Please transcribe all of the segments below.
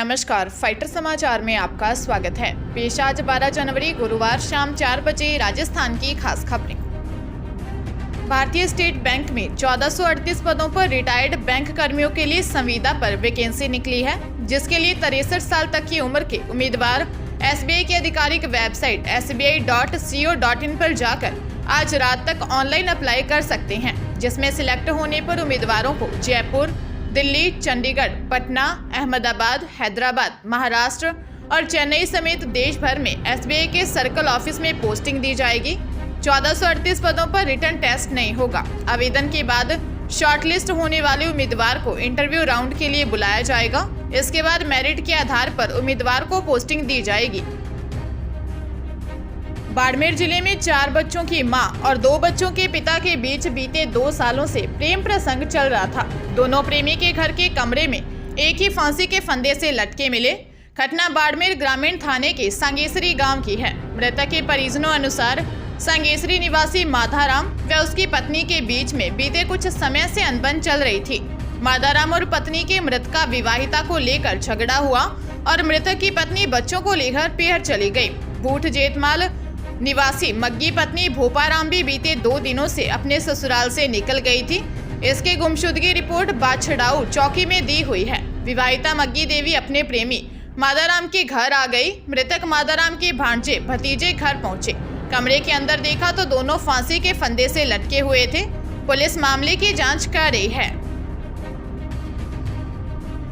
नमस्कार, फाइटर समाचार में आपका स्वागत है। पेश आज 12 जनवरी गुरुवार शाम 4 बजे राजस्थान की खास खबरें। भारतीय स्टेट बैंक में 1438 पदों पर रिटायर्ड बैंक कर्मियों के लिए संविदा पर वैकेंसी निकली है, जिसके लिए 63 साल तक की उम्र के उम्मीदवार SBI की आधिकारिक वेबसाइट sbi.co.in पर जाकर आज रात तक ऑनलाइन अप्लाई कर सकते हैं, जिसमें सिलेक्ट होने पर उम्मीदवारों को जयपुर, दिल्ली, चंडीगढ़, पटना, अहमदाबाद, हैदराबाद, महाराष्ट्र और चेन्नई समेत देश भर में SBI के सर्कल ऑफिस में पोस्टिंग दी जाएगी। 1438 पदों पर रिटर्न टेस्ट नहीं होगा। आवेदन के बाद शॉर्टलिस्ट होने वाले उम्मीदवार को इंटरव्यू राउंड के लिए बुलाया जाएगा। इसके बाद मेरिट के आधार पर उम्मीदवार को पोस्टिंग दी जाएगी। बाड़मेर जिले में 4 बच्चों की मां और 2 बच्चों के पिता के बीच बीते 2 सालों से प्रेम प्रसंग चल रहा था। दोनों प्रेमी के घर के कमरे में एक ही फांसी के फंदे से लटके मिले। घटना बाड़मेर ग्रामीण थाने के सांगेसरी गांव की है। मृतक के परिजनों अनुसार सांगेसरी निवासी माधाराम व उसकी पत्नी के बीच में बीते कुछ समय से अनबन चल रही थी। माधाराम और पत्नी के मृतका विवाहिता को लेकर झगड़ा हुआ और मृतक की पत्नी बच्चों को लेकर पीहर चली गई। बूट जेतमाल निवासी मग्गी पत्नी भोपाराम भी बीते 2 दिनों से अपने ससुराल से निकल गई थी। इसकी गुमशुदगी रिपोर्ट बाछड़ाऊ चौकी में दी हुई है। विवाहिता मग्गी देवी अपने प्रेमी माधाराम के घर आ गई। मृतक माधाराम के भांजे भतीजे घर पहुंचे। कमरे के अंदर देखा तो दोनों फांसी के फंदे से लटके हुए थे। पुलिस मामले की जांच कर रही है।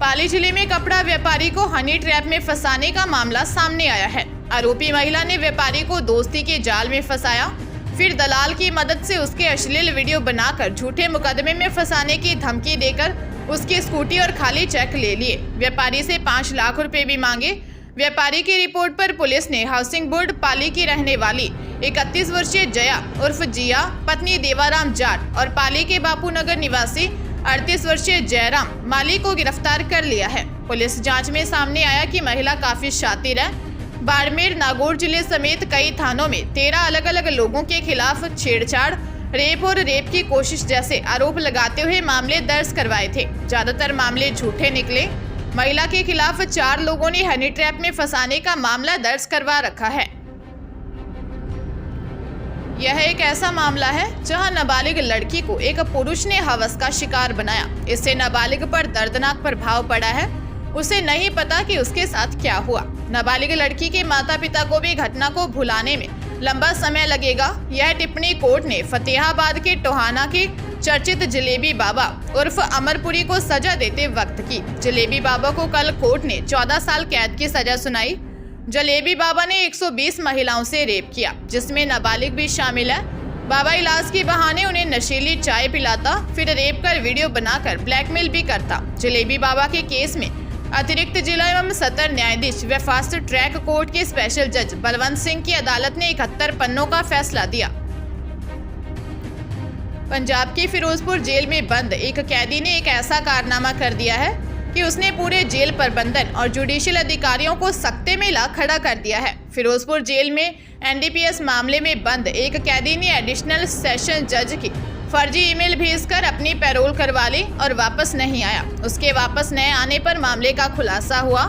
पाली जिले में कपड़ा व्यापारी को हनी ट्रैप में फंसाने का मामला सामने आया है। आरोपी महिला ने व्यापारी को दोस्ती के जाल में फंसाया, फिर दलाल की मदद से उसके अश्लील वीडियो बनाकर झूठे मुकदमे में फंसाने की धमकी देकर उसकी स्कूटी और खाली चेक ले लिए। व्यापारी से 5 लाख रुपए भी मांगे। व्यापारी की रिपोर्ट पर पुलिस ने हाउसिंग बोर्ड पाली की रहने वाली 31 वर्षीय जया उर्फ जिया, पत्नी देवाराम जाट और पाली के बापूनगर निवासी 38 वर्षीय जयराम माली को गिरफ्तार कर लिया है। पुलिस जांच में सामने आया कि महिला काफी शातिर है। बाड़मेर, नागौर जिले समेत कई थानों में 13 अलग अलग लोगों के खिलाफ छेड़छाड़, रेप और रेप की कोशिश जैसे आरोप लगाते हुए मामले दर्ज करवाए थे। ज्यादातर मामले झूठे निकले। महिला के खिलाफ 4 लोगों ने हनी ट्रैप में फंसाने का मामला दर्ज करवा रखा है। यह एक ऐसा मामला है जहां नाबालिग लड़की को एक पुरुष ने हवस का शिकार बनाया। इससे नाबालिग पर दर्दनाक प्रभाव पड़ा है। उसे नहीं पता कि उसके साथ क्या हुआ। नाबालिग लड़की के माता पिता को भी घटना को भुलाने में लंबा समय लगेगा। यह टिप्पणी कोर्ट ने फतेहाबाद के टोहाना के चर्चित जलेबी बाबा उर्फ अमरपुरी को सजा देते वक्त की। जलेबी बाबा को कल कोर्ट ने 14 साल कैद की सजा सुनाई। जलेबी बाबा ने 120 महिलाओं से रेप किया, जिसमें नाबालिग भी शामिल है। बाबा इलाज के बहाने उन्हें नशीली चाय पिलाता, फिर रेप कर वीडियो बनाकर ब्लैकमेल भी करता। जलेबी बाबा के केस में अतिरिक्त जिला एवं सत्र न्यायाधीश व फास्ट ट्रैक कोर्ट के स्पेशल जज बलवंत सिंह की अदालत ने 71 पन्नों का फैसला दिया। पंजाब की फिरोजपुर जेल में बंद एक कैदी ने एक ऐसा कारनामा कर दिया है कि उसने पूरे जेल प्रबंधन और जुडिशियल अधिकारियों को सकते में ला खड़ा कर दिया है। फिरोजपुर जेल में NDPS मामले में बंद एक कैदी ने एडिशनल सेशन जज की फर्जी ईमेल भेजकर अपनी पैरोल करवा ली और वापस नहीं आया। उसके वापस न आने पर मामले का खुलासा हुआ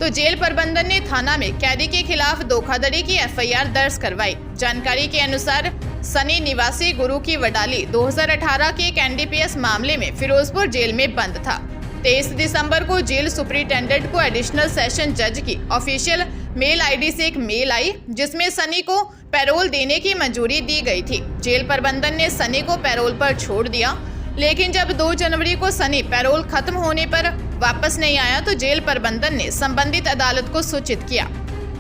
तो जेल प्रबंधन ने थाना में कैदी के खिलाफ धोखाधड़ी की FIR दर्ज करवाई। जानकारी के अनुसार सनी निवासी गुरु की वडाली 2018 के एक NDPS मामले में फिरोजपुर जेल में बंद था। 23 दिसंबर को जेल सुपरिटेंडेंट को एडिशनल सेशन जज की ऑफिशियल मेल ID से एक मेल आई, जिसमें सनी को पैरोल देने की मंजूरी दी गई थी। जेल प्रबंधन ने सनी को पैरोल पर छोड़ दिया, लेकिन जब 2 जनवरी को सनी पैरोल खत्म होने पर वापस नहीं आया तो जेल प्रबंधन ने संबंधित अदालत को सूचित किया।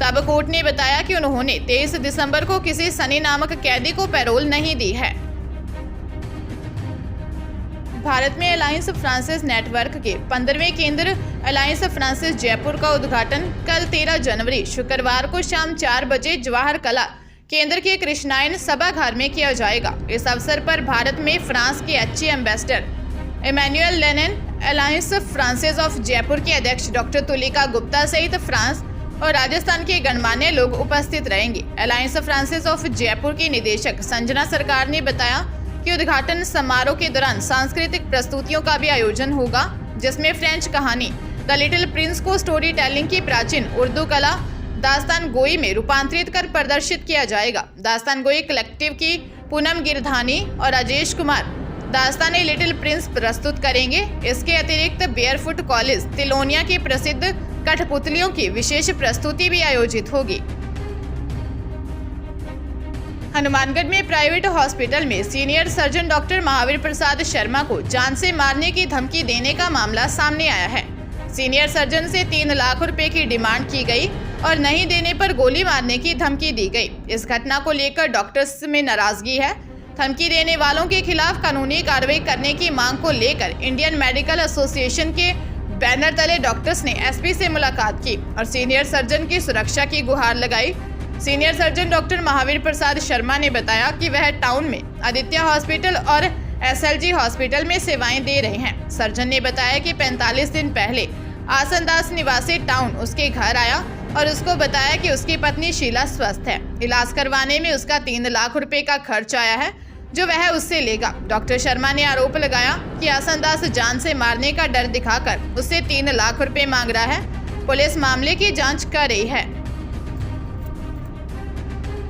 तब कोर्ट ने बताया कि उन्होंने 23 दिसंबर को किसी सनी नामक कैदी को पैरोल नहीं दी है। भारत में अलायंस फ्रांसिस नेटवर्क के 15वें केंद्र अलायंस फ्रांसिस जयपुर का उद्घाटन कल 13 जनवरी शुक्रवार को शाम 4 बजे जवाहर कला केंद्र के कृष्णायन सभागार में किया जाएगा। इस अवसर पर भारत में फ्रांस के अच्छे ambassador Emmanuel Lenin, Alliance Francaise of Jaipur के अध्यक्ष डॉक्टर तुलिका गुप्ता सहित फ्रांस और राजस्थान के गणमान्य लोग उपस्थित रहेंगे। अलायंस फ्रांसिस ऑफ जयपुर की निदेशक संजना सरकार ने बताया कि उद्घाटन समारोह के दौरान सांस्कृतिक प्रस्तुतियों का भी आयोजन होगा, जिसमें फ्रेंच कहानी द लिटिल प्रिंस को स्टोरी टेलिंग की प्राचीन उर्दू कला दास्तान गोई में रूपांतरित कर प्रदर्शित किया जाएगा। दास्तान गोई कलेक्टिव की पूनम गिरधानी और राजेश कुमार दास्तान लिटिल प्रिंस प्रस्तुत करेंगे। इसके अतिरिक्त बेयरफुट कॉलेज तिलोनिया की प्रसिद्ध कठपुतलियों की विशेष प्रस्तुति भी आयोजित होगी। हनुमानगढ़ में प्राइवेट हॉस्पिटल में senior surgeon doctor Mahavir Prasad Sharma को जान से मारने की धमकी देने का मामला सामने आया है। सीनियर सर्जन से 3 लाख रुपए की डिमांड की गई और नहीं देने पर गोली मारने की धमकी दी गई। इस घटना को लेकर डॉक्टर्स में नाराजगी है। धमकी देने वालों के खिलाफ कानूनी कार्रवाई करने की मांग को लेकर इंडियन मेडिकल एसोसिएशन के बैनर तले डॉक्टर्स ने एसपी से मुलाकात की और सीनियर सर्जन की सुरक्षा की गुहार लगाई। Senior surgeon doctor Mahavir Prasad Sharma ने बताया कि वह टाउन में आदित्य हॉस्पिटल और एसएलजी हॉस्पिटल में सेवाएं दे रहे हैं। सर्जन ने बताया कि 45 दिन पहले आसनदास निवासी टाउन उसके घर आया और उसको बताया कि उसकी पत्नी शीला स्वस्थ है। इलाज करवाने में उसका 3 लाख रुपए का खर्च आया है जो वह उससे लेगा। डॉक्टर शर्मा ने आरोप लगाया कि आसनदास जान से मारने का डर दिखाकर उससे 3 लाख रुपए मांग रहा है। पुलिस मामले की जांच कर रही है।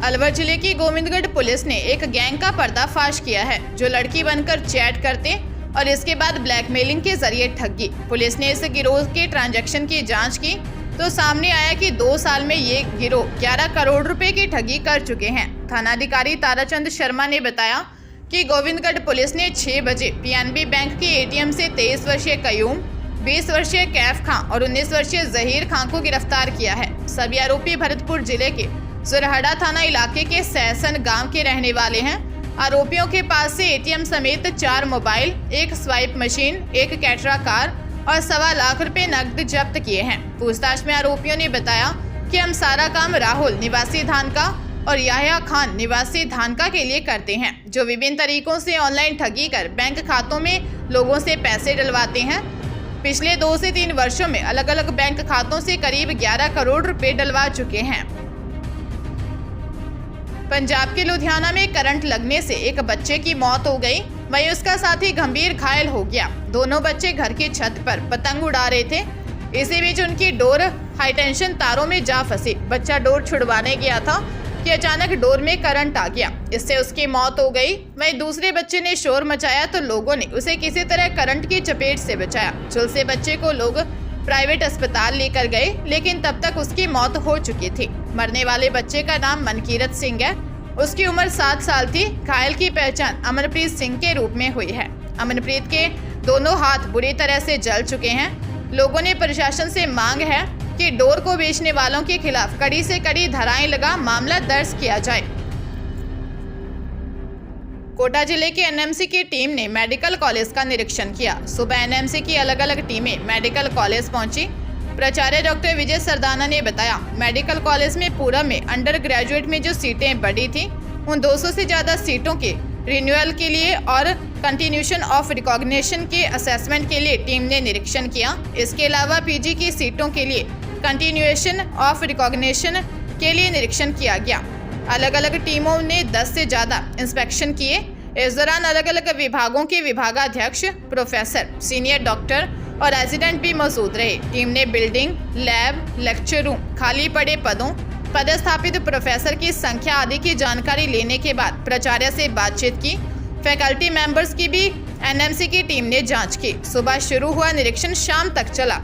अलवर जिले की गोविंदगढ़ पुलिस ने एक गैंग का पर्दाफाश किया है जो लड़की बनकर चैट करते और इसके बाद ब्लैकमेलिंग के जरिए ठगी। पुलिस ने इस गिरोह के ट्रांजैक्शन की जांच की तो सामने आया कि 2 साल में ये गिरोह 11 करोड़ रुपए की ठगी कर चुके हैं। थानाधिकारी ताराचंद शर्मा ने बताया कि गोविंदगढ़ पुलिस ने 6 बजे पीएनबी बैंक के एटीएम से 23 वर्षीय कयूम, 20 वर्षीय कैफ खां और 19 वर्षीय जहीर खां को गिरफ्तार किया है। सभी आरोपी भरतपुर जिले के सुरहड़ा थाना इलाके के सहसन गांव के रहने वाले हैं। आरोपियों के पास से एटीएम समेत 4 मोबाइल, 1 स्वाइप मशीन, 1 कैटरा कार और 1.25 लाख रुपए नकद जब्त किए हैं। पूछताछ में आरोपियों ने बताया कि हम सारा काम राहुल निवासी धानका और याह्या खान निवासी धानका के लिए करते हैं, जो विभिन्न तरीकों से ऑनलाइन ठगी कर बैंक खातों में लोगों से पैसे डलवाते हैं। पिछले 2 से 3 वर्षों में अलग अलग बैंक खातों से करीब 11 करोड़ रुपए डलवा चुके हैं। पंजाब के लुधियाना में करंट लगने से एक बच्चे की मौत हो गई, वहीं उसका साथी गंभीर घायल हो गया। दोनों बच्चे घर की छत पर पतंग उड़ा रहे थे। इसी बीच उनकी डोर हाईटेंशन तारों में जा फंसी। बच्चा डोर छुड़वाने गया था कि अचानक डोर में करंट आ गया, इससे उसकी मौत हो गई। वहीं दूसरे बच्चे ने शोर मचाया तो लोगों ने उसे किसी तरह करंट की चपेट से बचाया। झुलसे बच्चे को लोग प्राइवेट अस्पताल लेकर गए, लेकिन तब तक उसकी मौत हो चुकी थी। मरने वाले बच्चे का नाम मनकीरत सिंह है। उसकी उम्र 7 साल थी। घायल की पहचान अमनप्रीत सिंह के रूप में हुई है। अमनप्रीत के दोनों हाथ बुरी तरह से जल चुके हैं। लोगों ने प्रशासन से मांग है कि डोर को बेचने वालों के खिलाफ कड़ी से कड़ी धाराएं लगा मामला दर्ज किया जाए। कोटा जिले के एनएमसी की टीम ने मेडिकल कॉलेज का निरीक्षण किया। सुबह एनएमसी की अलग अलग टीमें मेडिकल कॉलेज पहुंची। प्राचार्य डॉक्टर विजय सरदाना ने बताया, मेडिकल कॉलेज में पूरब में अंडर ग्रेजुएट में जो सीटें बढ़ी थी उन 200 से ज़्यादा सीटों के रिन्यूअल के लिए और कंटिन्यूशन ऑफ रिकॉग्निशन के असेसमेंट के लिए टीम ने निरीक्षण किया। इसके अलावा पीजी की सीटों के लिए कंटिन्यूएशन ऑफ रिकॉग्निशन के लिए निरीक्षण किया गया। अलग अलग टीमों ने 10 से ज़्यादा इंस्पेक्शन किए। इस दौरान अलग अलग विभागों के विभागाध्यक्ष, प्रोफेसर, सीनियर डॉक्टर और रेजिडेंट भी मौजूद रहे। टीम ने बिल्डिंग, लैब, लेक्चर रूम, खाली पड़े पदों, पदस्थापित प्रोफेसर की संख्या आदि की जानकारी लेने के बाद प्राचार्य से बातचीत की। फैकल्टी मेंबर्स की भी एनएमसी की टीम ने जांच की। सुबह शुरू हुआ निरीक्षण शाम तक चला।